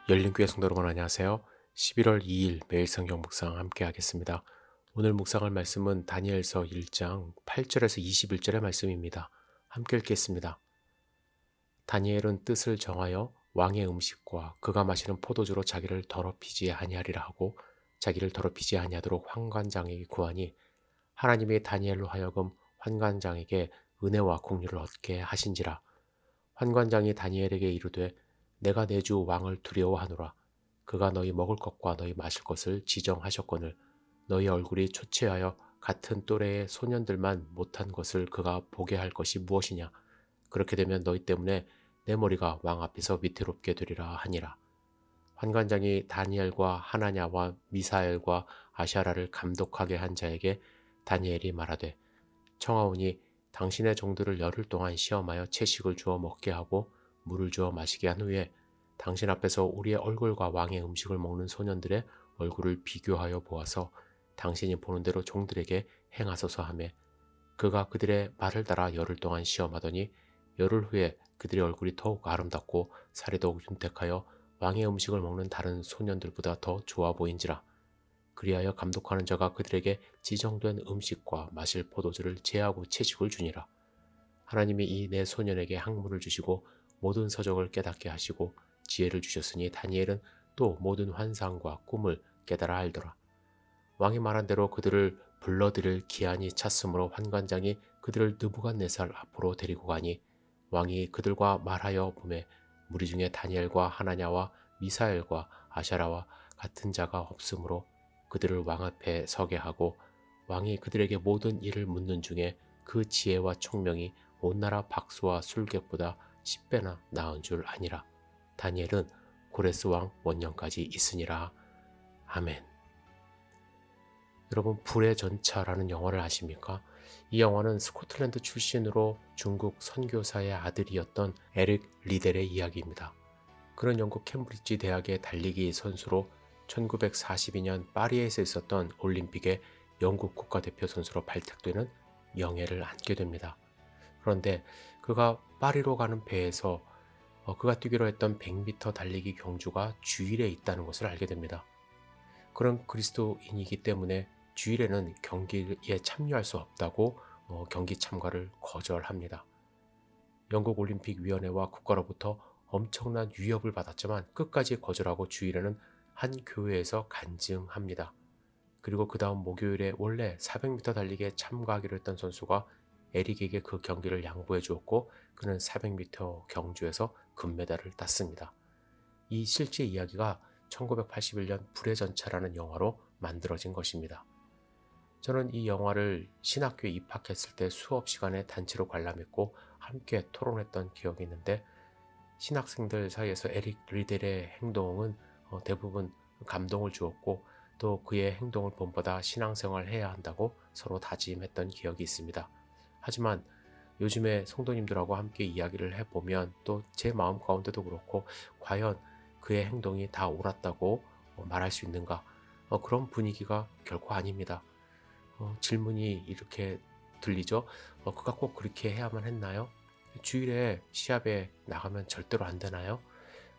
열린교회 성도 여러분 안녕하세요. 11월 2일 매일 성경 묵상 함께 하겠습니다. 오늘 묵상할 말씀은 다니엘서 1장 8절에서 21절의 말씀입니다. 함께 읽겠습니다. 다니엘은 뜻을 정하여 왕의 음식과 그가 마시는 포도주로 자기를 더럽히지 아니하리라 하고 자기를 더럽히지 아니하도록 환관장에게 구하니 하나님이 다니엘로 하여금 환관장에게 은혜와 공유를 얻게 하신지라. 환관장이 다니엘에게 이르되 내가 내 주 왕을 두려워하노라. 그가 너희 먹을 것과 너희 마실 것을 지정하셨거늘 너희 얼굴이 초췌하여 같은 또래의 소년들만 못한 것을 그가 보게 할 것이 무엇이냐. 그렇게 되면 너희 때문에 내 머리가 왕 앞에서 위태롭게 되리라 하니라. 환관장이 다니엘과 하나냐와 미사엘과 아샤라를 감독하게 한 자에게 다니엘이 말하되 청하오니 당신의 종들을 열흘 동안 시험하여 채식을 주어 먹게 하고 물을 주어 마시게 한 후에 당신 앞에서 우리의 얼굴과 왕의 음식을 먹는 소년들의 얼굴을 비교하여 보아서 당신이 보는 대로 종들에게 행하소서 하매 그가 그들의 말을 따라 열흘 동안 시험하더니 열흘 후에 그들의 얼굴이 더욱 아름답고 살이 더욱 윤택하여 왕의 음식을 먹는 다른 소년들보다 더 좋아 보인지라. 그리하여 감독하는 자가 그들에게 지정된 음식과 마실 포도주를 제하고 채식을 주니라. 하나님이 이 네 소년에게 학문을 주시고 모든 서적을 깨닫게 하시고 지혜를 주셨으니 다니엘은 또 모든 환상과 꿈을 깨달아 알더라. 왕이 말한 대로 그들을 불러들일 기한이 찼으므로 환관장이 그들을 느부갓네살 앞으로 데리고 가니 왕이 그들과 말하여 보매 무리 중에 다니엘과 하나냐와 미사엘과 아샤라와 같은 자가 없으므로 그들을 왕 앞에 서게 하고 왕이 그들에게 모든 일을 묻는 중에 그 지혜와 총명이 온 나라 박수와 술객보다 10배나 나은 줄 아니라. 다니엘은 고레스 왕 원년까지 있으니라. 아멘. 여러분 불의 전차라는 영화를 아십니까? 이 영화는 스코틀랜드 출신으로 중국 선교사의 아들이었던 에릭 리델의 이야기입니다. 그는 영국 캠브리지 대학의 달리기 선수로 1942년 파리에서 있었던 올림픽에 영국 국가대표 선수로 발탁되는 영예를 안게 됩니다. 그런데 그가 파리로 가는 배에서 그가 뛰기로 했던 100m 달리기 경주가 주일에 있다는 것을 알게 됩니다. 그런 그리스도인이기 때문에 주일에는 경기에 참여할 수 없다고 경기 참가를 거절합니다. 영국 올림픽위원회와 국가로부터 엄청난 위협을 받았지만 끝까지 거절하고 주일에는 한 교회에서 간증합니다. 그리고 그 다음 목요일에 원래 400m 달리기에 참가하기로 했던 선수가 에릭에게 그 경기를 양보해 주었고 그는 400m 경주에서 금메달을 땄습니다. 이 실제 이야기가 1981년 불의 전차라는 영화로 만들어진 것입니다. 저는 이 영화를 신학교에 입학했을 때 수업 시간에 단체로 관람했고 함께 토론했던 기억이 있는데 신학생들 사이에서 에릭 리델의 행동은 대부분 감동을 주었고 또 그의 행동을 본보다 신앙생활을 해야 한다고 서로 다짐했던 기억이 있습니다. 하지만 요즘에 성도님들하고 함께 이야기를 해보면 또 제 마음 가운데도 그렇고 과연 그의 행동이 다 옳았다고 말할 수 있는가? 그런 분위기가 결코 아닙니다. 질문이 이렇게 들리죠. 그가 꼭 그렇게 해야만 했나요? 주일에 시합에 나가면 절대로 안 되나요?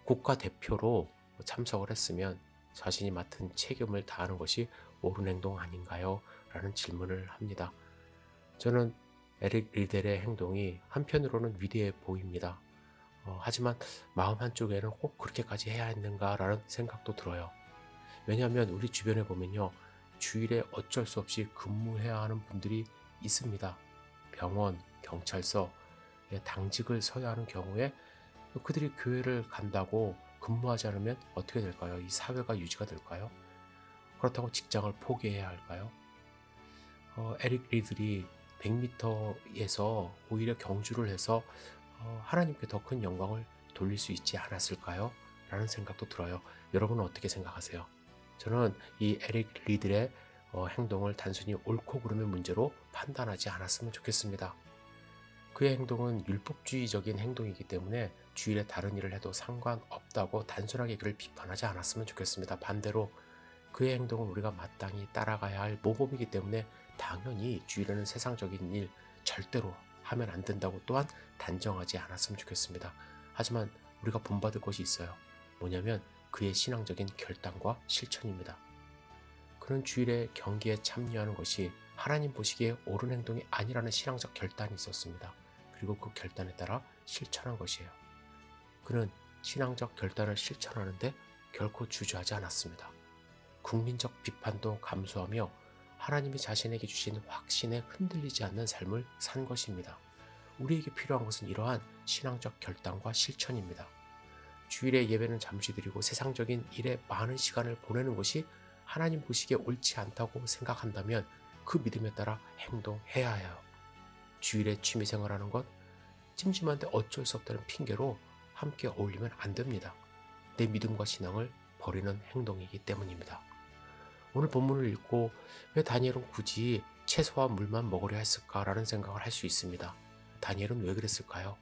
국가대표로 참석을 했으면 자신이 맡은 책임을 다하는 것이 옳은 행동 아닌가요? 라는 질문을 합니다. 저는 에릭 리델의 행동이 한편으로는 위대해 보입니다. 하지만 마음 한쪽에는 꼭 그렇게까지 해야 했는가라는 생각도 들어요. 왜냐하면 우리 주변에 보면요. 주일에 어쩔 수 없이 근무해야 하는 분들이 있습니다. 병원, 경찰서, 당직을 서야 하는 경우에 그들이 교회를 간다고 근무하지 않으면 어떻게 될까요? 이 사회가 유지가 될까요? 그렇다고 직장을 포기해야 할까요? 에릭 리들이 100m에서 오히려 경주를 해서 하나님께 더 큰 영광을 돌릴 수 있지 않았을까요? 라는 생각도 들어요. 여러분은 어떻게 생각하세요? 저는 이 에릭 리들의 행동을 단순히 옳고 그름의 문제로 판단하지 않았으면 좋겠습니다. 그의 행동은 율법주의적인 행동이기 때문에 주일에 다른 일을 해도 상관없다고 단순하게 그를 비판하지 않았으면 좋겠습니다. 반대로 그의 행동은 우리가 마땅히 따라가야 할 모범이기 때문에 당연히 주일에는 세상적인 일 절대로 하면 안 된다고 또한 단정하지 않았으면 좋겠습니다. 하지만 우리가 본받을 것이 있어요. 뭐냐면 그의 신앙적인 결단과 실천입니다. 그는 주일에 경기에 참여하는 것이 하나님 보시기에 옳은 행동이 아니라는 신앙적 결단이 있었습니다. 그리고 그 결단에 따라 실천한 것이에요. 그는 신앙적 결단을 실천하는데 결코 주저하지 않았습니다. 국민적 비판도 감수하며 하나님이 자신에게 주신 확신에 흔들리지 않는 삶을 산 것입니다. 우리에게 필요한 것은 이러한 신앙적 결단과 실천입니다. 주일에 예배는 잠시 드리고 세상적인 일에 많은 시간을 보내는 것이 하나님 보시기에 옳지 않다고 생각한다면 그 믿음에 따라 행동해야 해요. 주일에 취미생활하는 것, 찜찜한데 어쩔 수 없다는 핑계로 함께 어울리면 안 됩니다. 내 믿음과 신앙을 버리는 행동이기 때문입니다. 오늘 본문을 읽고 왜 다니엘은 굳이 채소와 물만 먹으려 했을까라는 생각을 할 수 있습니다. 다니엘은 왜 그랬을까요?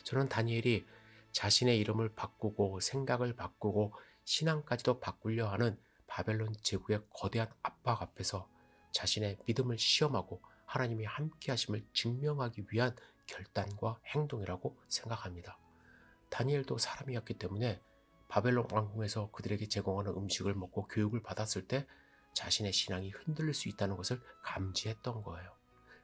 저는 다니엘이 자신의 이름을 바꾸고 생각을 바꾸고 신앙까지도 바꾸려 하는 바벨론 제국의 거대한 압박 앞에서 자신의 믿음을 시험하고 하나님이 함께 하심을 증명하기 위한 결단과 행동이라고 생각합니다. 다니엘도 사람이었기 때문에 바벨론 왕궁에서 그들에게 제공하는 음식을 먹고 교육을 받았을 때 자신의 신앙이 흔들릴 수 있다는 것을 감지했던 거예요.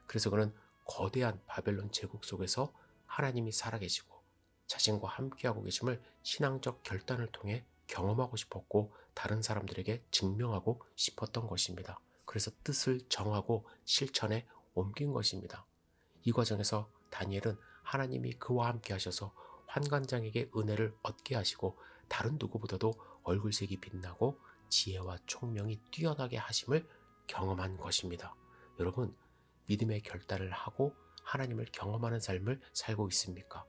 그래서 그는 거대한 바벨론 제국 속에서 하나님이 살아계시고 자신과 함께하고 계심을 신앙적 결단을 통해 경험하고 싶었고 다른 사람들에게 증명하고 싶었던 것입니다. 그래서 뜻을 정하고 실천에 옮긴 것입니다. 이 과정에서 다니엘은 하나님이 그와 함께 하셔서 환관장에게 은혜를 얻게 하시고 다른 누구보다도 얼굴색이 빛나고 지혜와 총명이 뛰어나게 하심을 경험한 것입니다. 여러분, 믿음의 결단을 하고 하나님을 경험하는 삶을 살고 있습니까?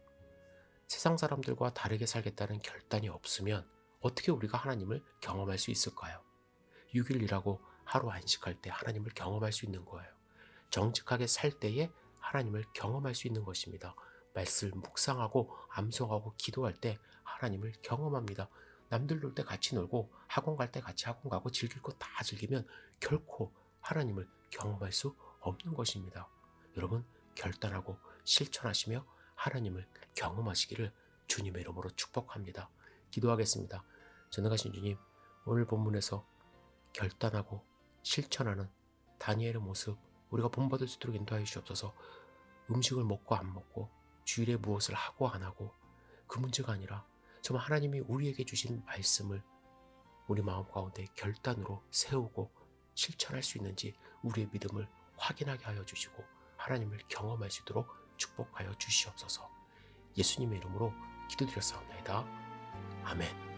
세상 사람들과 다르게 살겠다는 결단이 없으면 어떻게 우리가 하나님을 경험할 수 있을까요? 6일 일하고 하루 안식할 때 하나님을 경험할 수 있는 거예요. 정직하게 살 때에 하나님을 경험할 수 있는 것입니다. 말씀을 묵상하고 암송하고 기도할 때 하나님을 경험합니다. 남들 놀 때 같이 놀고 학원 갈 때 같이 학원 가고 즐길 거 다 즐기면 결코 하나님을 경험할 수 없는 것입니다. 여러분, 결단하고 실천하시며 하나님을 경험하시기를 주님의 이름으로 축복합니다. 기도하겠습니다. 전능하신 주님, 오늘 본문에서 결단하고 실천하는 다니엘의 모습 우리가 본받을 수 있도록 인도하여 주옵소서. 음식을 먹고 안 먹고 주일에 무엇을 하고 안 하고 그 문제가 아니라 정말 하나님이 우리에게 주신 말씀을 우리 마음 가운데 결단으로 세우고 실천할 수 있는지 우리의 믿음을 확인하게 하여 주시고 하나님을 경험할 수 있도록 축복하여 주시옵소서. 예수님의 이름으로 기도드렸사옵나이다. 아멘.